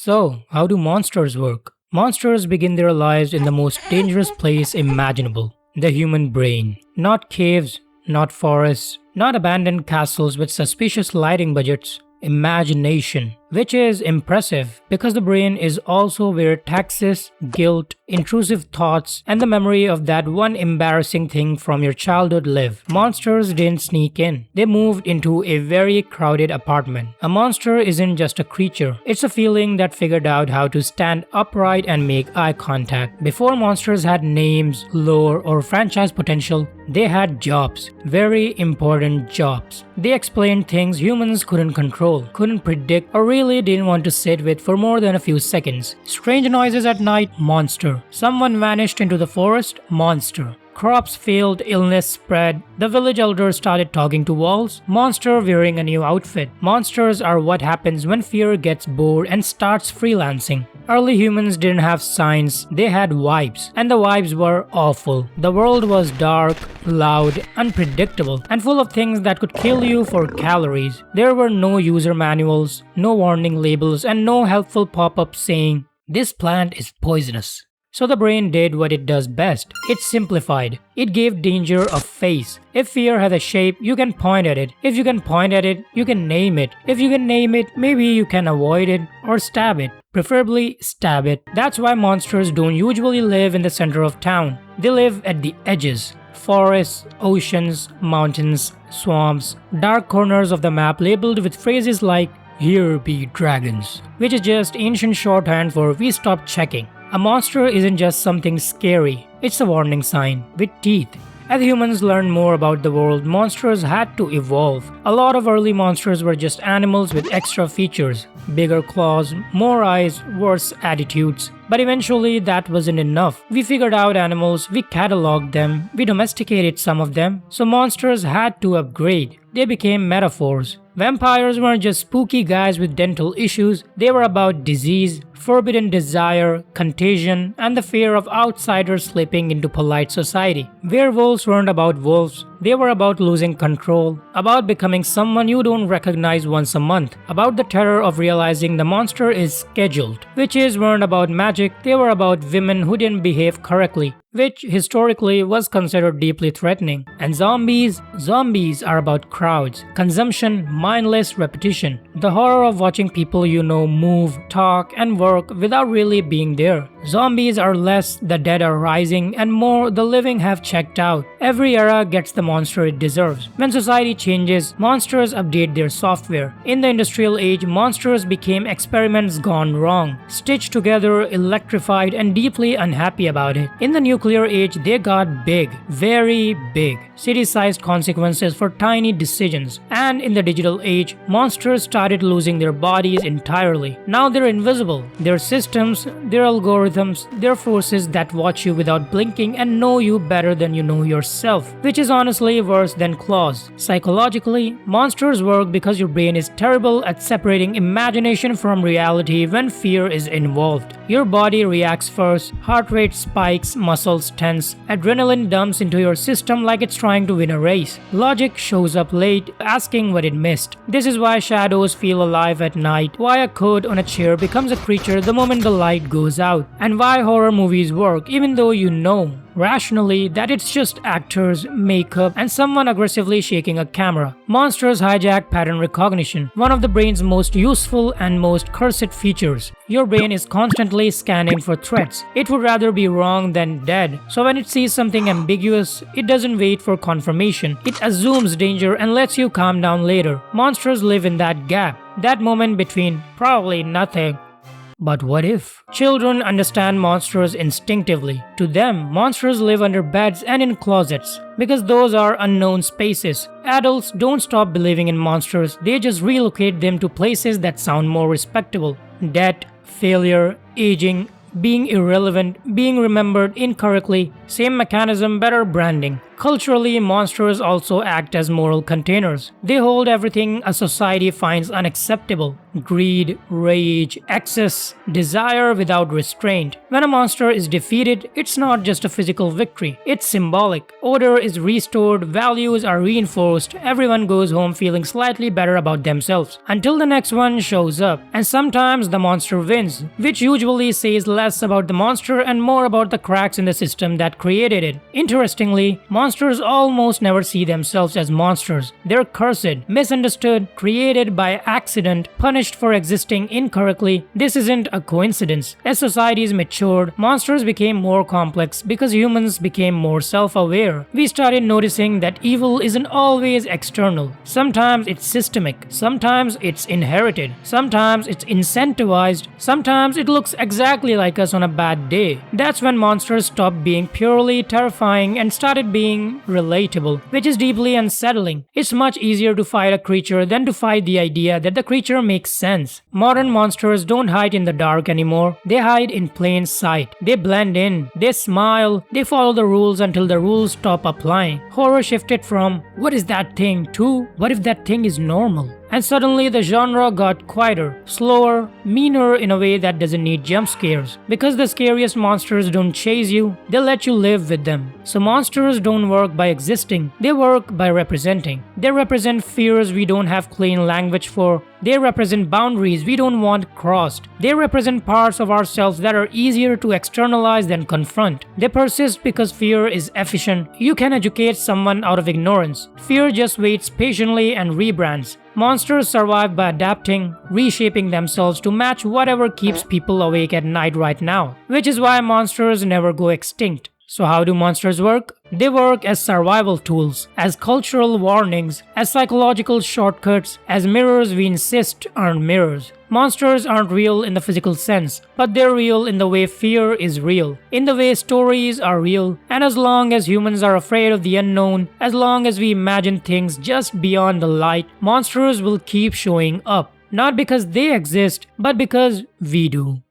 So, how do monsters work? Monsters begin their lives in the most dangerous place imaginable, the human brain. Not caves, not forests, not abandoned castles with suspicious lighting budgets. Imagination, which is impressive because the brain is also where taxes, guilt, intrusive thoughts, and the memory of that one embarrassing thing from your childhood live. Monsters didn't sneak in, they moved into a very crowded apartment. A monster isn't just a creature, it's a feeling that figured out how to stand upright and make eye contact. Before monsters had names, lore, or franchise potential, they had jobs, very important jobs. They explained things humans couldn't control, couldn't predict, or really didn't want to sit with for more than a few seconds. Strange noises at night, monster. Someone vanished into the forest, monster. Crops failed, illness spread, the village elder started talking to walls, monster wearing a new outfit. Monsters are what happens when fear gets bored and starts freelancing. Early humans didn't have signs, they had vibes, and the vibes were awful. The world was dark, loud, unpredictable, and full of things that could kill you for calories. There were no user manuals, no warning labels, and no helpful pop-ups saying, "This plant is poisonous." So the brain did what it does best. It simplified. It gave danger a face. If fear has a shape, you can point at it. If you can point at it, you can name it. If you can name it, maybe you can avoid it or stab it. Preferably stab it. That's why monsters don't usually live in the center of town. They live at the edges. Forests, oceans, mountains, swamps, dark corners of the map labeled with phrases like, "Here be dragons," which is just ancient shorthand for "we stopped checking." A monster isn't just something scary, it's a warning sign with teeth. As humans learned more about the world, monsters had to evolve. A lot of early monsters were just animals with extra features, bigger claws, more eyes, worse attitudes. But eventually that wasn't enough. We figured out animals, we cataloged them, we domesticated some of them, so monsters had to upgrade. They became metaphors. Vampires weren't just spooky guys with dental issues, they were about disease, forbidden desire, contagion, and the fear of outsiders slipping into polite society. Werewolves weren't about wolves, they were about losing control, about becoming someone you don't recognize once a month, about the terror of realizing the monster is scheduled. Witches weren't about magic, they were about women who didn't behave correctly, which historically was considered deeply threatening. And zombies are about crowds, consumption, mindless repetition, the horror of watching people you know move, talk, and work without really being there. Zombies are less the dead are rising and more the living have checked out. Every era gets the monster it deserves. When society changes, monsters update their software. In the industrial age, monsters became experiments gone wrong, stitched together, electrified, and deeply unhappy about it. In the nuclear age, they got big, very big, city-sized consequences for tiny decisions. And in the digital age, monsters started losing their bodies entirely. Now they're invisible. Their systems, their algorithms, their forces that watch you without blinking and know you better than you know yourself, which is honestly worse than claws. Psychologically, monsters work because your brain is terrible at separating imagination from reality when fear is involved. Your body reacts first, heart rate spikes, muscles tense, adrenaline dumps into your system like it's trying to win a race. Logic shows up late, asking what it missed. This is why shadows feel alive at night, why a code on a chair becomes a creature the moment the light goes out, and why horror movies work even though you know rationally that it's just actors, makeup, and someone aggressively shaking a camera. Monsters hijack pattern recognition, one of the brain's most useful and most cursed features. Your brain is constantly scanning for threats. It would rather be wrong than dead, so when it sees something ambiguous, it doesn't wait for confirmation. It assumes danger and lets you calm down later. Monsters live in that gap, that moment between probably nothing. But what if? Children understand monsters instinctively. To them, monsters live under beds and in closets, because those are unknown spaces. Adults don't stop believing in monsters, they just relocate them to places that sound more respectable. Death, failure, aging, being irrelevant, being remembered incorrectly, same mechanism, better branding. Culturally, monsters also act as moral containers. They hold everything a society finds unacceptable: greed, rage, excess, desire without restraint. When a monster is defeated, it's not just a physical victory, it's symbolic. Order is restored, values are reinforced, everyone goes home feeling slightly better about themselves until the next one shows up. And sometimes the monster wins, which usually says less about the monster and more about the cracks in the system that created it. Interestingly, monsters almost never see themselves as monsters. They're cursed, misunderstood, created by accident, punished for existing incorrectly. This isn't a coincidence. As societies matured, monsters became more complex because humans became more self-aware. We started noticing that evil isn't always external. Sometimes it's systemic, sometimes it's inherited, sometimes it's incentivized, sometimes it looks exactly like us on a bad day. That's when monsters stopped being purely terrifying and started being relatable, which is deeply unsettling. It's much easier to fight a creature than to fight the idea that the creature makes sense. Modern monsters don't hide in the dark anymore. They hide in plain sight. They blend in, they smile, they follow the rules until the rules stop applying. Horror shifted from "what is that thing" to "what if that thing is normal?" And suddenly the genre got quieter, slower, meaner in a way that doesn't need jump scares. Because the scariest monsters don't chase you, they let you live with them. So monsters don't work by existing, they work by representing. They represent fears we don't have clean language for. They represent boundaries we don't want crossed. They represent parts of ourselves that are easier to externalize than confront. They persist because fear is efficient. You can educate someone out of ignorance. Fear just waits patiently and rebrands. Monsters survive by adapting, reshaping themselves to match whatever keeps people awake at night right now. Which is why monsters never go extinct. So how do monsters work? They work as survival tools, as cultural warnings, as psychological shortcuts, as mirrors we insist aren't mirrors. Monsters aren't real in the physical sense, but they're real in the way fear is real, in the way stories are real, and as long as humans are afraid of the unknown, as long as we imagine things just beyond the light, monsters will keep showing up. Not because they exist, but because we do.